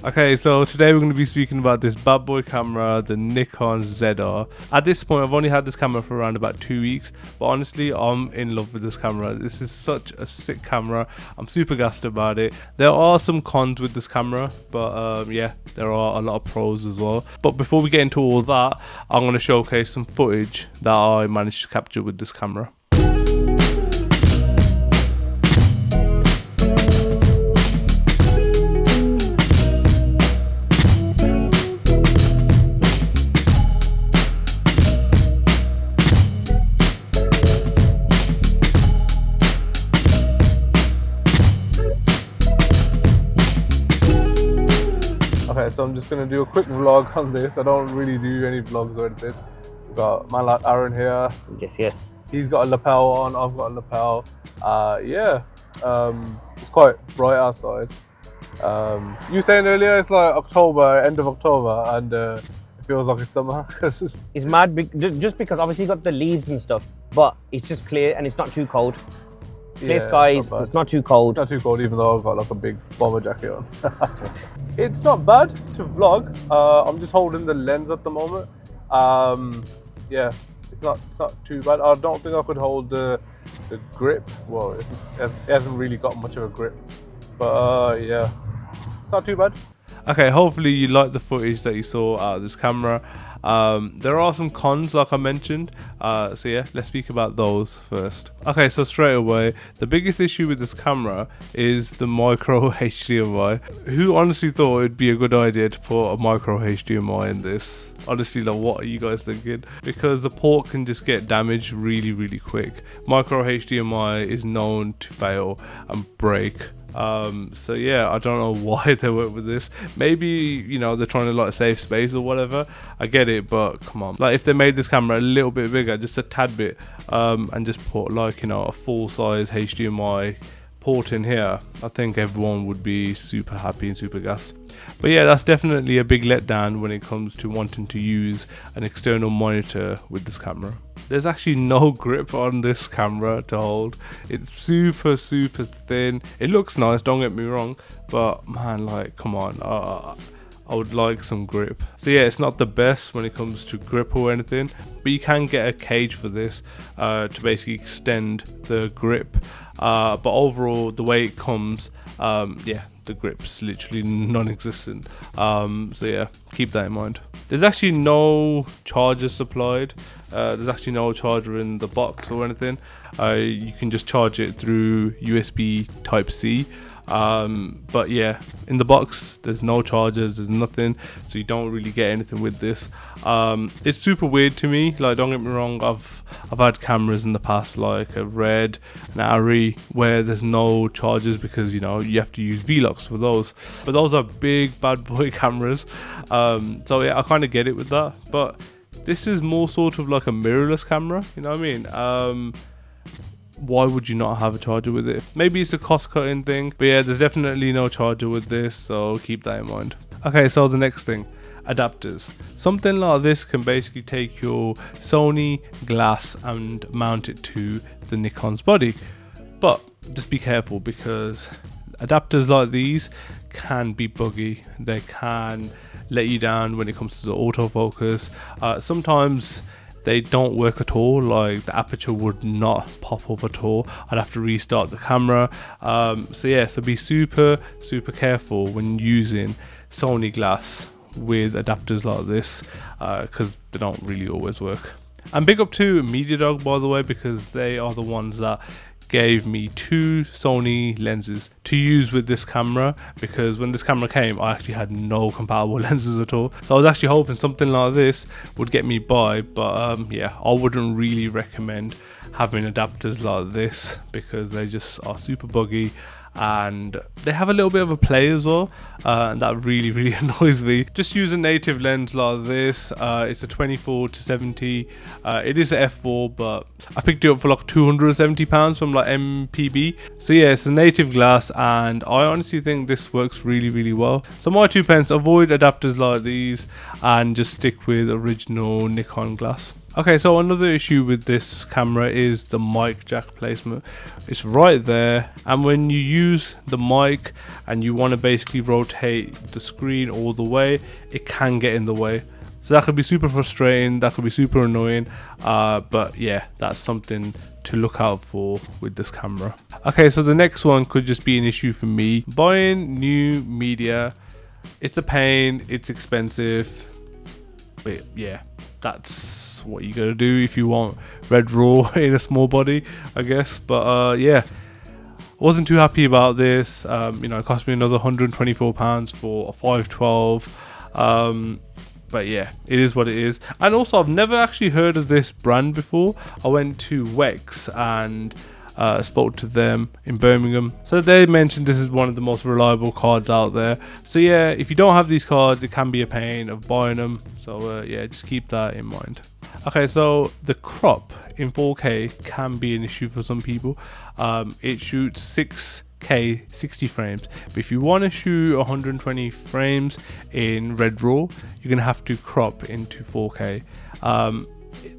Okay, so today we're going to be speaking about this bad boy camera, the Nikon ZR. At this point, I've only had this camera for around about 2 weeks, but honestly, I'm in love with this camera. This is such a sick camera. I'm super gassed about it. There are some cons with this camera, but yeah, there are a lot of pros as well. But before we get into all that, I'm going to showcase some footage that I managed to capture with this camera. Okay, so I'm just going to do a quick vlog on this. I don't really do any vlogs or anything. We've got man like Aaron here. Yes. He's got a lapel on, I've got a lapel. Yeah, it's quite bright outside. You were saying earlier it's like October, end of October, and it feels like it's summer. It's mad just because obviously you got the leaves and stuff, but it's just clear and it's not too cold. Clear skies, it's not too cold. It's not too cold, even though I've got like a big bomber jacket on. It's not bad to vlog. I'm just holding the lens at the moment. Yeah, it's not too bad. I don't think I could hold the grip. Well, it hasn't really got much of a grip, but yeah, it's not too bad. Okay, hopefully you like the footage that you saw out of this camera. There are some cons, like I mentioned, so yeah, let's speak about those first. Okay, so straight away, the biggest issue with this camera is the micro HDMI. Who honestly thought it'd be a good idea to put a micro HDMI in this? Honestly, like, what are you guys thinking? Because the port can just get damaged really quick. Micro HDMI is known to fail and break. So yeah, I don't know why they went with this. Maybe, you know, they're trying to like save space or whatever. I get it, but come on, like if they made this camera a little bit bigger, just a tad bit, and just put like, you know, a full size HDMI port in here, I think everyone would be super happy and super gassed. But yeah, that's definitely a big letdown when it comes to wanting to use an external monitor with this camera. There's actually no grip on this camera to hold. It's super thin. It looks nice, don't get me wrong, but man, like, come on, I would like some grip. So yeah, it's not the best when it comes to grip or anything, but you can get a cage for this to basically extend the grip. But overall, the way it comes, yeah, the grip's literally non-existent. So yeah, keep that in mind. There's actually no charger supplied. There's actually no charger in the box or anything. You can just charge it through USB Type-C. But yeah, in the box there's no chargers, there's nothing, so you don't really get anything with this. It's super weird to me. Like, don't get me wrong, I've had cameras in the past, like a Red, an Arri, where there's no chargers because, you know, you have to use Vlogs for those, but those are big bad boy cameras. So yeah, I kind of get it with that, but this is more sort of like a mirrorless camera, you know what I mean? Why would you not have a charger with it? Maybe it's a cost cutting thing, but yeah, there's definitely no charger with this, so keep that in mind. Okay, so the next thing, adapters. Something like this can basically take your Sony glass and mount it to the Nikon's body, but just be careful because adapters like these can be buggy. They can let you down when it comes to the autofocus. Sometimes they don't work at all, like the aperture would not pop up at all. I'd have to restart the camera. So yeah, so be super careful when using Sony glass with adapters like this, because they don't really always work. And big up to MediaDog, by the way, because they are the ones that gave me 2 Sony lenses to use with this camera, because when this camera came I actually had no compatible lenses at all. So I was actually hoping something like this would get me by, but yeah, I wouldn't really recommend having adapters like this because they just are super buggy and they have a little bit of a play as well, and that really annoys me. Just use a native lens like this. It's a 24-70. It is a f4, but I picked it up for like £270 from like MPB. So yeah, it's a native glass, and I honestly think this works really well. So my 2 pence: avoid adapters like these and just stick with original Nikon glass. Okay, so another issue with this camera is the mic jack placement. It's right there, and when you use the mic and you want to basically rotate the screen all the way, it can get in the way. So that could be super frustrating, that could be super annoying, but yeah, that's something to look out for with this camera. Okay, so the next one could just be an issue for me. Buying new media, it's a pain, it's expensive, but yeah, that's what you gotta do if you want red raw in a small body, I guess. But yeah, I wasn't too happy about this. You know, it cost me another £124 for a 512. But yeah, it is what it is. And also, I've never actually heard of this brand before. I went to Wex and spoke to them in Birmingham. So they mentioned this is one of the most reliable cards out there. So yeah, if you don't have these cards, it can be a pain of buying them. So yeah, just keep that in mind. Okay, so the crop in 4K can be an issue for some people. It shoots 6K 60 frames, but if you want to shoot 120 frames in red raw, you're gonna have to crop into 4K.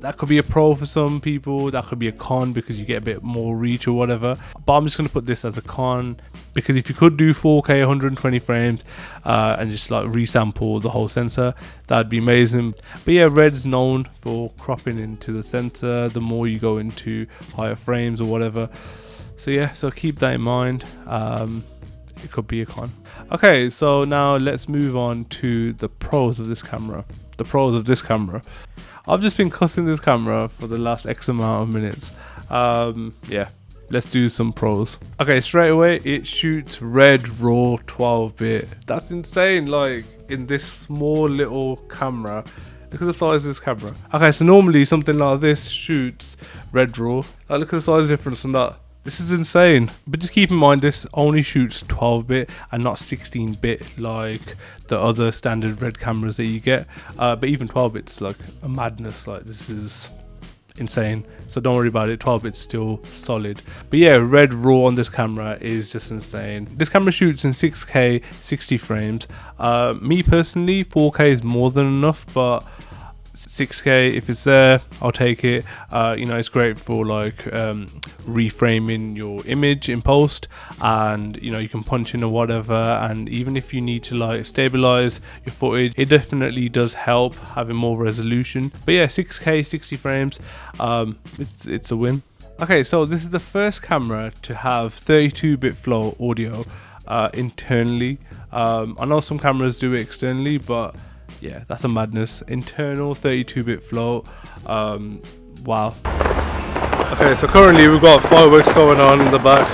That could be a pro for some people, that could be a con because you get a bit more reach or whatever, but I'm just going to put this as a con, because if you could do 4K 120 frames and just like resample the whole sensor, that'd be amazing. But yeah, red's known for cropping into the sensor the more you go into higher frames or whatever. So yeah, so keep that in mind. It could be a con. Okay, so now let's move on to the pros of this camera. The pros of this camera. I've just been cussing this camera for the last X amount of minutes. Yeah, let's do some pros. Okay, straight away, it shoots red raw 12-bit. That's insane, like in this small little camera. Look at the size of this camera. Okay, so normally something like this shoots red raw. Like, look at the size difference on that. This is insane. But just keep in mind, this only shoots 12-bit and not 16-bit like the other standard red cameras that you get. But even 12-bit's like a madness. Like, this is insane. So don't worry about it. 12-bit's still solid. But yeah, red raw on this camera is just insane. This camera shoots in 6K 60 frames. Me personally, 4K is more than enough, but 6K, if it's there, I'll take it. You know, it's great for like reframing your image in post, and you know, you can punch in or whatever, and even if you need to like stabilize your footage, it definitely does help having more resolution. But yeah, 6K 60 frames, it's a win. Okay, so this is the first camera to have 32-bit flow audio internally. I know some cameras do it externally, but yeah, that's a madness. Internal 32-bit float. Wow. Okay, so currently we've got fireworks going on in the back.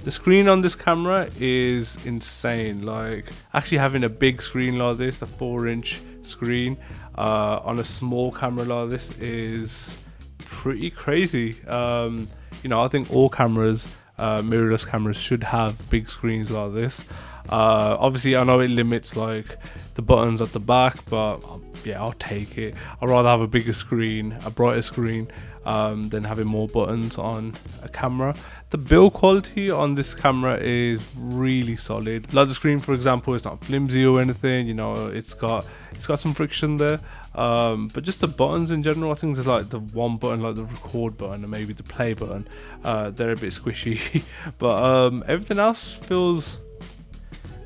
The screen on this camera is insane. Like, actually having a big screen like this, a 4-inch screen on a small camera like this is pretty crazy. You know, I think all cameras, mirrorless cameras, should have big screens like this. Obviously I know it limits like the buttons at the back, but yeah, I'll take it. I'd rather have a bigger screen, a brighter screen, than having more buttons on a camera. The build quality on this camera is really solid. Like the screen, for example, is not flimsy or anything. You know, it's got some friction there. But just the buttons in general, I think there's like the one button, like the record button and maybe the play button, they're a bit squishy. But everything else feels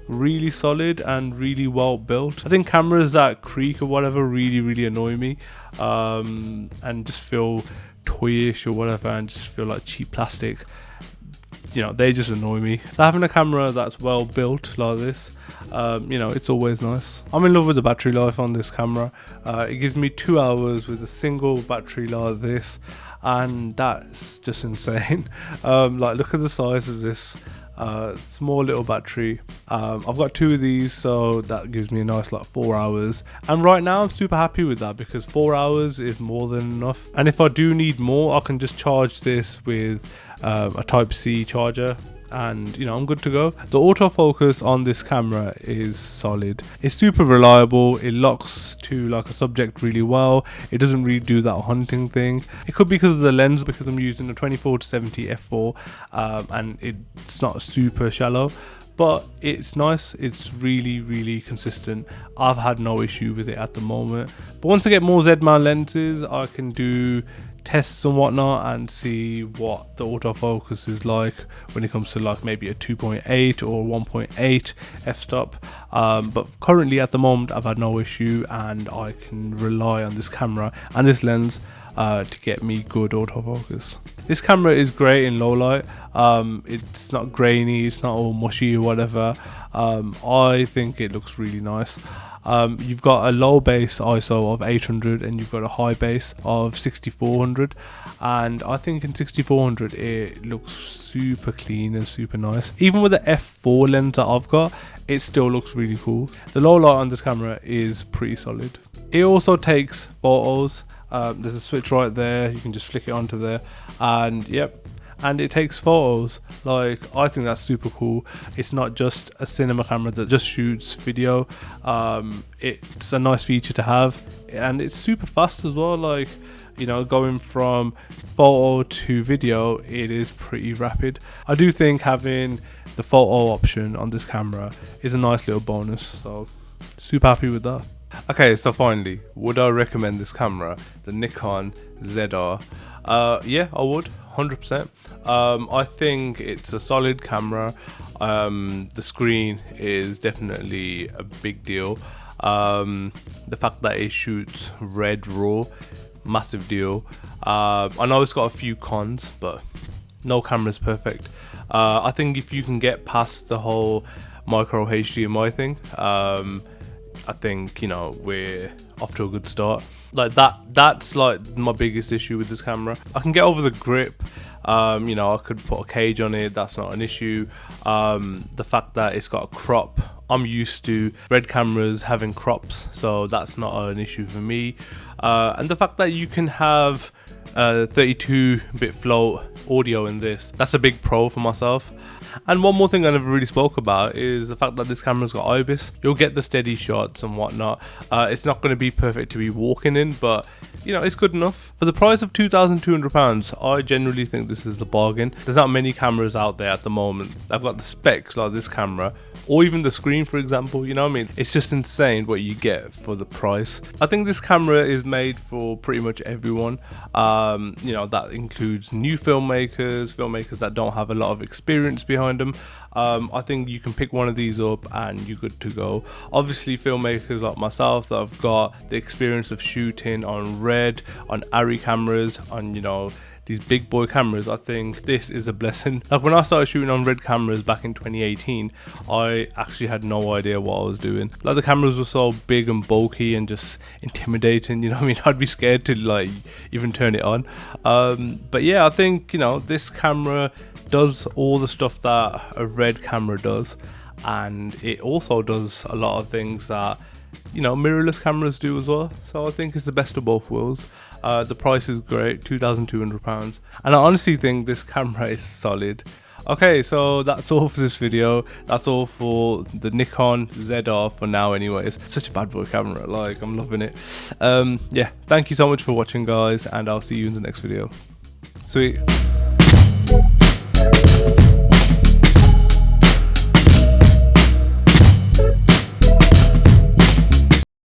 really solid and really well built. I think cameras that creak or whatever really annoy me, and just feel toyish or whatever, and just feel like cheap plastic. You know, they just annoy me. Having a camera that's well built like this, you know, it's always nice. I'm in love with the battery life on this camera. It gives me 2 hours with a single battery like this, and that's just insane. Like, look at the size of this small little battery. I've got 2 of these, so that gives me a nice like 4 hours, and right now I'm super happy with that because 4 hours is more than enough. And if I do need more, I can just charge this with a Type-C charger, and you know, I'm good to go. The autofocus on this camera is solid. It's super reliable. It locks to like a subject really well. It doesn't really do that hunting thing. It could be because of the lens, because I'm using a 24-70 f4 and it's not super shallow, but it's nice. It's really consistent. I've had no issue with it at the moment, but once I get more Z-mount lenses, I can do tests and whatnot and see what the autofocus is like when it comes to like maybe a 2.8 or 1.8 f-stop, but currently at the moment I've had no issue, and I can rely on this camera and this lens to get me good autofocus. This camera is great in low light. It's not grainy, it's not all mushy or whatever. I think it looks really nice. You've got a low base ISO of 800 and you've got a high base of 6400, and I think in 6400 it looks super clean and super nice. Even with the f4 lens that I've got, it still looks really cool. The low light on this camera is pretty solid. It also takes photos. There's a switch right there, you can just flick it onto there, and yep, and it takes photos. Like, I think that's super cool. It's not just a cinema camera that just shoots video. It's a nice feature to have, and it's super fast as well. Like, you know, going from photo to video, it is pretty rapid. I do think having the photo option on this camera is a nice little bonus, so super happy with that. Okay, so finally, would I recommend this camera, the Nikon ZR? Yeah, I would, 100%. I think it's a solid camera. The screen is definitely a big deal. The fact that it shoots red raw, massive deal. I know it's got a few cons, but no camera's perfect. I think if you can get past the whole micro HDMI thing, I think, you know, we're off to a good start. Like that's like my biggest issue with this camera. I can get over the grip. You know, I could put a cage on it, that's not an issue. The fact that it's got a crop, I'm used to red cameras having crops, so that's not an issue for me. And the fact that you can have 32-bit float audio in this, that's a big pro for myself. And one more thing I never really spoke about is the fact that this camera's got IBIS. You'll get the steady shots and whatnot. It's not going to be perfect to be walking in, but you know, it's good enough. For the price of £2,200, I generally think this is a bargain. There's not many cameras out there at the moment that've got the specs like this camera, or even the screen, for example. You know what I mean? It's just insane what you get for the price. I think this camera is made for pretty much everyone. You know, that includes new filmmakers that don't have a lot of experience behind them. I think you can pick one of these up and you're good to go. Obviously, filmmakers like myself that have got the experience of shooting on red, on ARRI cameras, on, you know, these big boy cameras, I think this is a blessing. Like, when I started shooting on red cameras back in 2018, I actually had no idea what I was doing. Like, the cameras were so big and bulky and just intimidating, you know what I mean? I'd be scared to like even turn it on. But yeah, I think, you know, this camera does all the stuff that a red camera does, and it also does a lot of things that, you know, mirrorless cameras do as well. So I think it's the best of both worlds. The price is great, £2,200, and I honestly think this camera is solid. Okay, so that's all for this video. That's all for the Nikon ZR for now anyways. Such a bad boy camera, like, I'm loving it. Yeah, thank you so much for watching, guys, and I'll see you in the next video. Sweet.